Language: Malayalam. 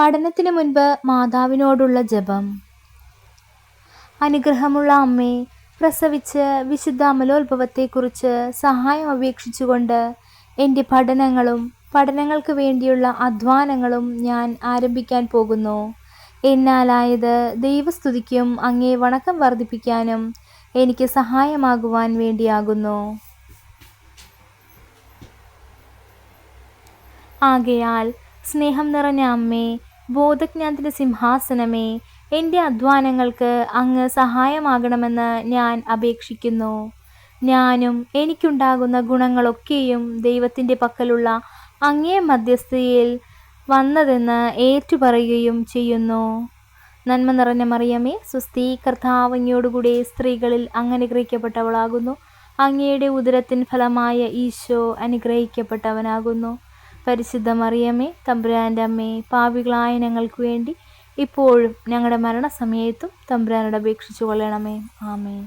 പഠനത്തിന് മുൻപ് മാതാവിനോടുള്ള ജപം. അനുഗ്രഹമുള്ള അമ്മേ, പ്രസവിച്ച് വിശുദ്ധ അമലോത്ഭവത്തെക്കുറിച്ച് സഹായം അപേക്ഷിച്ചുകൊണ്ട് എൻ്റെ പഠനങ്ങൾക്ക് വേണ്ടിയുള്ള അധ്വാനങ്ങളും ഞാൻ ആരംഭിക്കാൻ പോകുന്നു. എന്നാലായത് ദൈവസ്തുതിക്കും അങ്ങേ വണക്കം വർദ്ധിപ്പിക്കാനും എനിക്ക് സഹായമാകുവാൻ വേണ്ടിയാകുന്നു. ആകയാൽ സ്നേഹം നിറഞ്ഞ അമ്മേ, ബോധജ്ഞാനത്തിൻ്റെ സിംഹാസനമേ, എൻ്റെ അധ്വാനങ്ങൾക്ക് അങ്ങ് സഹായമാകണമെന്ന് ഞാൻ അപേക്ഷിക്കുന്നു. ഞാനും എനിക്കുണ്ടാകുന്ന ഗുണങ്ങളൊക്കെയും ദൈവത്തിൻ്റെ പക്കലുള്ള അങ്ങേ മധ്യസ്ഥതയിൽ വന്നതെന്ന് ഏറ്റുപറയുകയും ചെയ്യുന്നു. നന്മ നിറഞ്ഞ മറിയമേ, സ്വസ്തി, കർത്താവ് അങ്ങയോടുകൂടെ സ്ത്രീകളിൽ അങ്ങ് അനുഗ്രഹിക്കപ്പെട്ടവളാകുന്നു. അങ്ങയുടെ ഉദരത്തിൻ ഫലമായ ഈശോ അനുഗ്രഹിക്കപ്പെട്ടവനാകുന്നു. പരിശുദ്ധ മറിയമേ, തമ്പുരാൻ്റെ അമ്മേ, പാപികളായ ഞങ്ങൾക്ക് വേണ്ടി ഇപ്പോഴും ഞങ്ങളുടെ മരണസമയത്തും തമ്പുരാനോട് അപേക്ഷിച്ചു കൊള്ളണമേ. ആമേൻ.